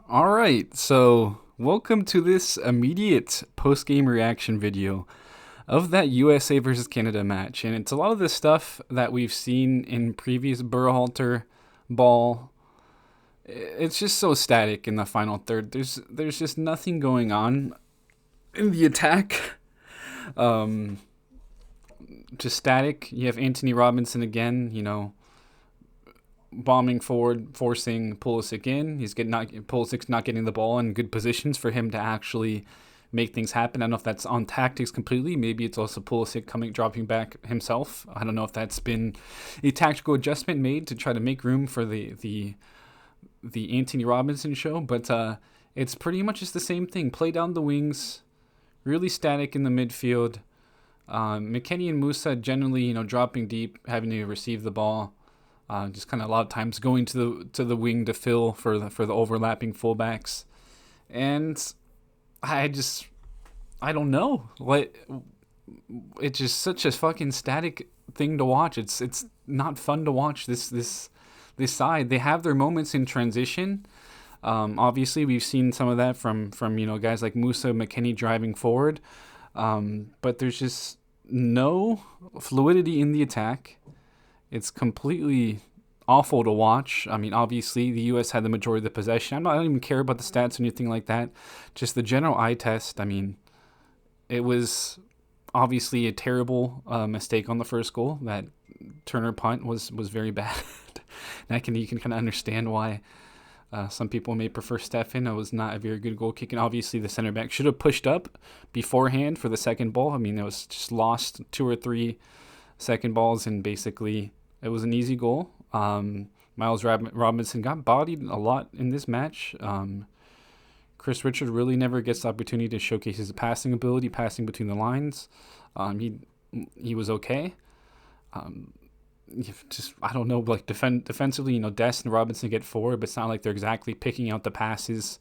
All right, so welcome to this immediate post-game reaction video of that USA versus Canada match. And it's a lot of the stuff that we've seen in previous Berhalter ball. It's just so static in the final third. There's just nothing going on in the attack. Um, just static. You have Anthony Robinson again, bombing forward, forcing Pulisic in. Pulisic's not getting the ball in good positions for him to actually make things happen. I don't know if that's on tactics completely. Maybe it's also Pulisic dropping back himself. I don't know if that's been a tactical adjustment made to try to make room for the Anthony Robinson show. But it's pretty much just the same thing. Play down the wings, really static in the midfield. McKennie and Musa generally, dropping deep, having to receive the ball. Just kind of a lot of times going to the wing to fill for the overlapping fullbacks, and I don't know what. It's just such a fucking static thing to watch. It's not fun to watch this side. They have their moments in transition. Obviously, we've seen some of that from guys like Musa, McKennie driving forward, but there's just no fluidity in the attack. It's completely awful to watch. I mean, obviously, the U.S. had the majority of the possession. I don't even care about the stats or anything like that. Just the general eye test. I mean, it was obviously a terrible mistake on the first goal. That Turner punt was very bad. You can kind of understand why some people may prefer Stefan. It was not a very good goal kick. And obviously, the center back should have pushed up beforehand for the second ball. I mean, it was just lost 2 or 3 second balls, and basically it was an easy goal. Miles Robinson got bodied a lot in this match. Chris Richard really never gets the opportunity to showcase his passing ability, passing between the lines. He was okay. I don't know, like defensively, Dest and Robinson get forward, but it's not like they're exactly picking out the passes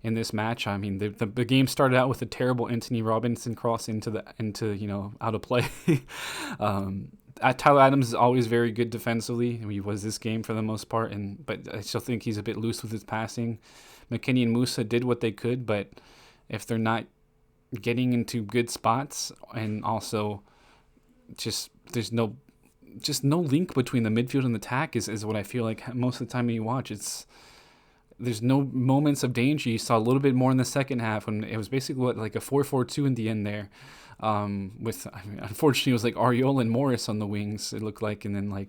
in this match. I mean, the game started out with a terrible Anthony Robinson cross into out of play. Tyler Adams is always very good defensively. He was this game for the most part, but I still think he's a bit loose with his passing. McKennie and Musa did what they could, but if they're not getting into good spots, and also there's no link between the midfield and the attack is what I feel like most of the time when you watch. There's no moments of danger. You saw a little bit more in the second half when it was basically like a 4-4-2 in the end there. Unfortunately, it was like Ariol and Morris on the wings, it looked like, and then like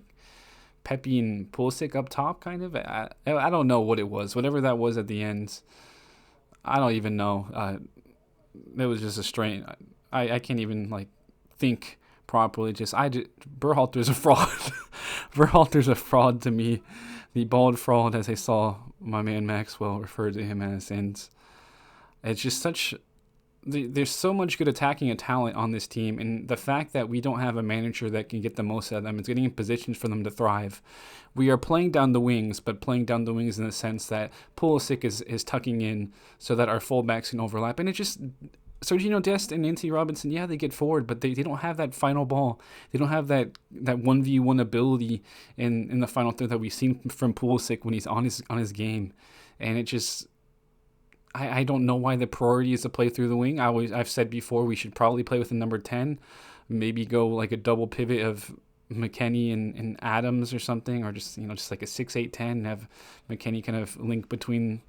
Pepe and Pulisic up top, kind of. I don't know what it was. Whatever that was at the end, I don't even know. It was just a strain. I can't even like think properly. Berhalter's a fraud. Berhalter's a fraud to me. The bald fraud, as I saw my man Maxwell refer to him as. And it's just there's so much good attacking talent on this team, and the fact that we don't have a manager that can get the most out of them is getting in positions for them to thrive. We are playing down the wings, but playing down the wings in the sense that Pulisic is tucking in so that our fullbacks can overlap, and it just Sergio Dest and Anthony Robinson, yeah, they get forward, but they don't have that final ball. They don't have that 1v1 ability in the final third that we've seen from Pulisic when he's on his game. And it just, I don't know why the priority is to play through the wing. I've said before, we should probably play with a number 10, maybe go like a double pivot of McKennie and Adams or something, or just like a 6-8-10 and have McKennie kind of link between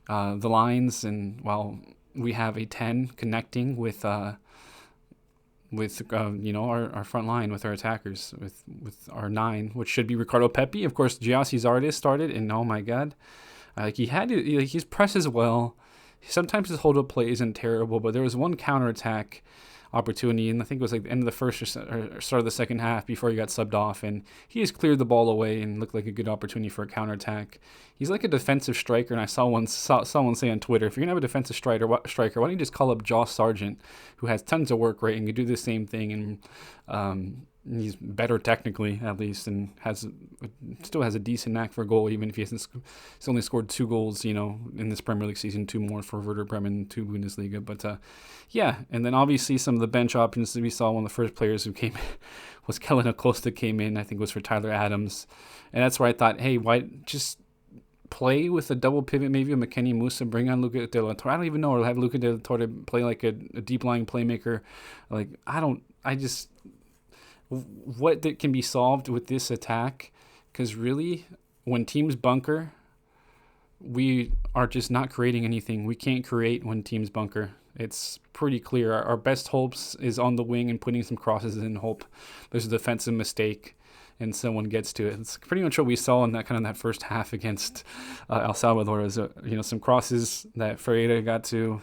the lines, and while we have a 10 connecting with our front line, with our attackers, with our 9, which should be Ricardo Pepi. Of course, Giassi Zardes started, and oh my god, his press as well. Sometimes his hold up play isn't terrible, but there was one counterattack opportunity, and I think it was like the end of the first or start of the second half before he got subbed off, and he just cleared the ball away and looked like a good opportunity for a counterattack. He's like a defensive striker, and I saw someone say on Twitter, if you're gonna have a defensive striker, why don't you just call up Josh Sargent, who has tons of work rate and can do the same thing, and he's better technically, at least, and still has a decent knack for a goal, even if he's only scored 2 goals, in this Premier League season, 2 more for Werder Bremen, 2 Bundesliga. But yeah, and then obviously some of the bench options that we saw. One of the first players who came was Kellen Acosta, came in. I think it was for Tyler Adams, and that's where I thought, hey, why just play with a double pivot, maybe a McKennie Musa, bring on Luca De La Torre. I don't even know, or have Luca De La Torre play like a deep lying playmaker. Like, what that can be solved with this attack? Because really, when teams bunker, we are just not creating anything. We can't create when teams bunker. It's pretty clear. Our best hopes is on the wing and putting some crosses in. Hope there's a defensive mistake and someone gets to it. It's pretty much what we saw in that first half against El Salvador. Is some crosses that Ferreira got to,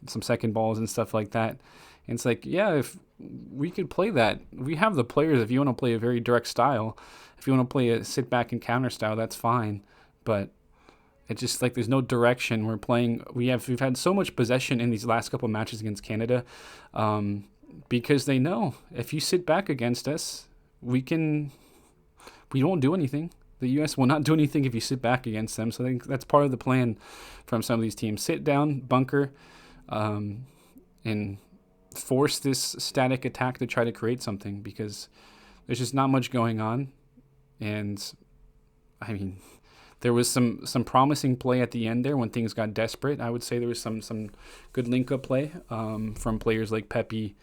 some second balls and stuff like that. And it's like, yeah, if we could play that, we have the players. If you want to play a very direct style, if you want to play a sit back and counter style, that's fine. But it's just like there's no direction. We've had so much possession in these last couple of matches against Canada, because they know if you sit back against us, we won't do anything. The U.S. will not do anything if you sit back against them. So I think that's part of the plan from some of these teams. Sit down, bunker, and force this static attack to try to create something, because there's just not much going on. And I mean, there was some promising play at the end there when things got desperate. I would say there was some good link-up play from players like Pepe,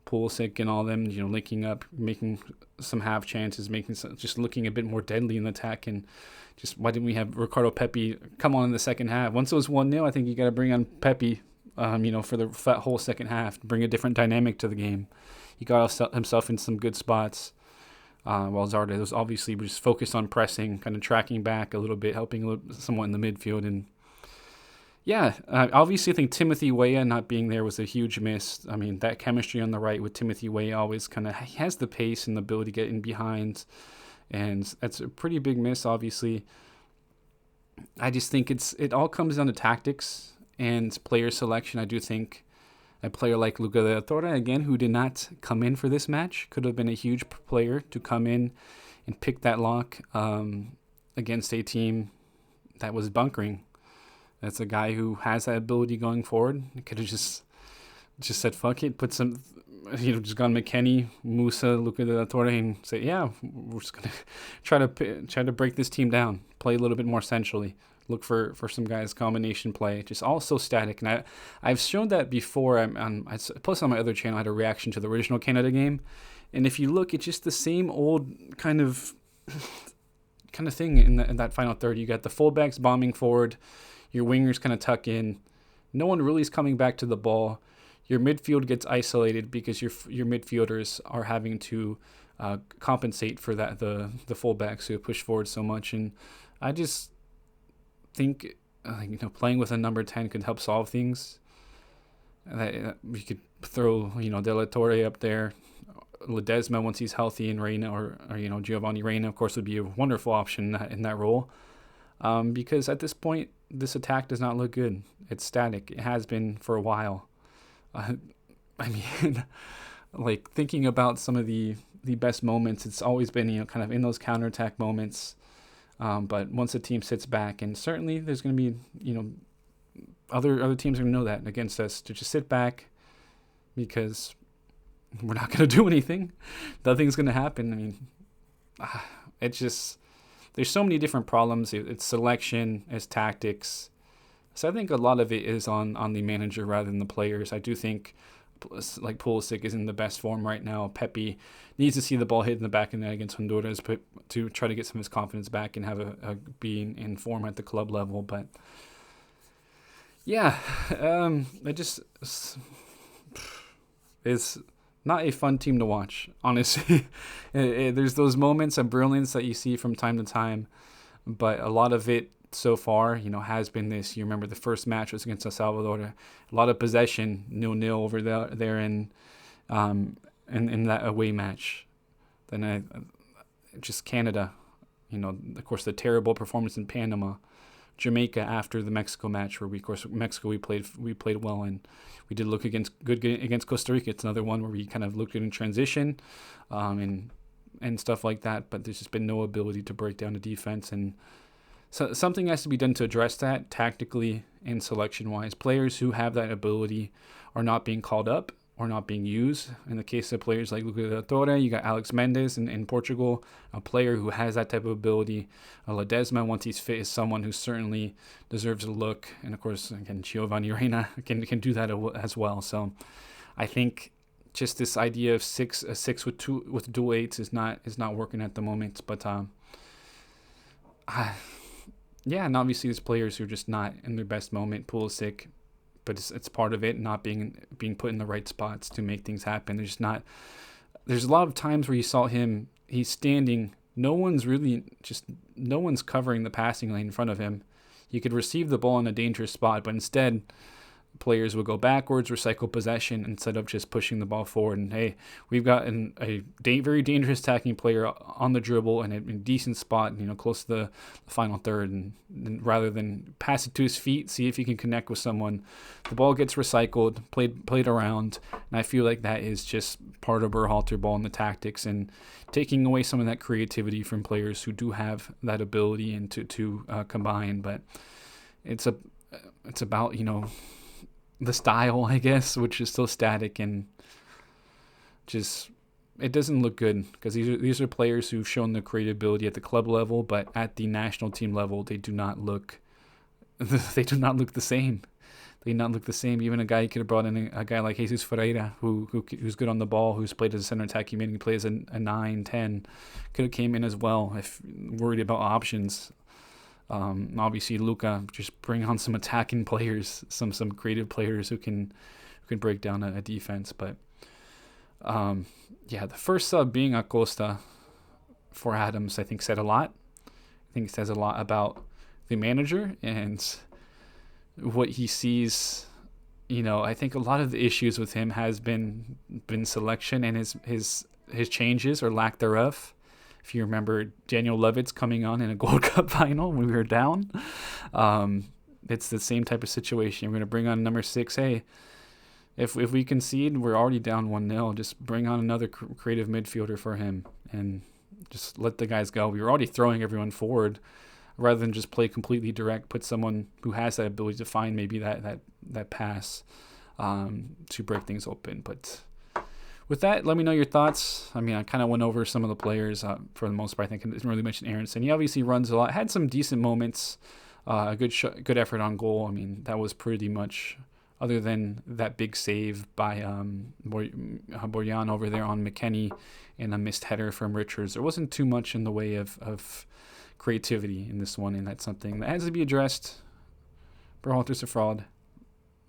Pulisic, and all them, linking up, making some half chances, just looking a bit more deadly in the attack. And just why didn't we have Ricardo Pepe come on in the second half? Once it was 1-0, I think you got to bring on Pepe, for the whole second half, bring a different dynamic to the game. He got himself in some good spots. While Zardes was obviously just focused on pressing, kind of tracking back a little bit, helping somewhat in the midfield. And yeah, obviously I think Timothy Weah not being there was a huge miss. I mean, that chemistry on the right with Timothy Weah always he has the pace and the ability to get in behind. And that's a pretty big miss, obviously. I just think it all comes down to tactics and player selection. I do think a player like Luca De La Torre, again, who did not come in for this match, could have been a huge player to come in and pick that lock against a team that was bunkering. That's a guy who has that ability going forward. He could have just said, fuck it, put some, just gone McKennie, Musa, Luca De La Torre, and say, yeah, we're just going to try to break this team down, play a little bit more centrally. Look for some guys' combination play, just all so static. And I've shown that before. Plus on my other channel, I had a reaction to the original Canada game. And if you look, it's just the same old kind of thing in that final third. You got the fullbacks bombing forward, your wingers kind of tuck in. No one really is coming back to the ball. Your midfield gets isolated because your midfielders are having to compensate for that, the fullbacks who push forward so much. And I just think playing with a number 10 could help solve things. We could throw De La Torre up there, Ledesma once he's healthy, and Reina or Giovanni Reina, of course, would be a wonderful option in that role. Because at this point, this attack does not look good. It's static. It has been for a while. I mean, like thinking about some of the best moments, it's always been kind of in those counterattack moments. But once a team sits back, and certainly there's going to be, other teams are going to know that against us, to just sit back, because we're not going to do anything. Nothing's going to happen. I mean, it's just, there's so many different problems. It's selection, it's tactics. So I think a lot of it is on the manager rather than the players. I do think like Pulisic is in the best form right now. Pepe needs to see the ball hit in the back of the net against Honduras to try to get some of his confidence back and have be in form at the club level. But yeah, it just is not a fun team to watch, honestly. There's those moments of brilliance that you see from time to time, but a lot of it so far, has been this. You remember the first match was against El Salvador, a lot of possession, 0-0 over there in that away match. Then just Canada, of course, the terrible performance in Panama, Jamaica after the Mexico match, where we played well, and we did look good against Costa Rica. It's another one where we kind of looked good in transition, and stuff like that. But there's just been no ability to break down the defense, and so something has to be done to address that tactically and selection-wise. Players who have that ability are not being called up, or not being used. In the case of players like Luca Del Torre, you got Alex Mendes in Portugal, a player who has that type of ability. Ledesma, once he's fit, is someone who certainly deserves a look. And of course, again, Giovanni Reina can do that as well. So I think just this idea of a six with dual eights is not working at the moment. But yeah, and obviously there's players who are just not in their best moment. Pulisic, but it's part of it, not being put in the right spots to make things happen. There's a lot of times where you saw him, he's standing, no one's covering the passing lane in front of him. He could receive the ball in a dangerous spot, but instead players would go backwards, recycle possession instead of just pushing the ball forward. And hey, we've got a very dangerous attacking player on the dribble and a decent spot, close to the final third. And rather than pass it to his feet, see if he can connect with someone, the ball gets recycled, played around. And I feel like that is just part of Berhalter ball and the tactics, and taking away some of that creativity from players who do have that ability and to combine. But it's about, the style, I guess, which is still static, and just it doesn't look good, because these are players who've shown the creative ability at the club level, but at the national team level they do not look the same. They do not look the same. Even a guy, you could have brought in a guy like Jesus Ferreira, who's good on the ball, who's played as a center attacking mid, he plays a 9-10, could have came in as well if worried about options. Obviously Luca, just bring on some attacking players, some creative players who can break down a defense. But the first sub being Acosta for Adams, I think said a lot. I think it says a lot about the manager and what he sees. I think a lot of the issues with him has been selection and his changes or lack thereof. If you remember Daniel Levitz coming on in a Gold Cup final when we were down, it's the same type of situation. We're going to bring on number 6. Hey, if we concede, we're already down 1-0. Just bring on another creative midfielder for him and just let the guys go. We were already throwing everyone forward rather than just play completely direct. Put someone who has that ability to find maybe that pass to break things open. But with that, let me know your thoughts. I mean, I kind of went over some of the players for the most part. I think I didn't really mention Aronson. He obviously runs a lot. Had some decent moments. A good effort on goal. I mean, that was pretty much, other than that big save by Borjan over there on McKennie and a missed header from Richards, there wasn't too much in the way of creativity in this one, and that's something that has to be addressed. Berhalter's a fraud.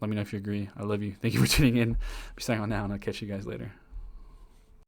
Let me know if you agree. I love you. Thank you for tuning in. Be signing on now, and I'll catch you guys later.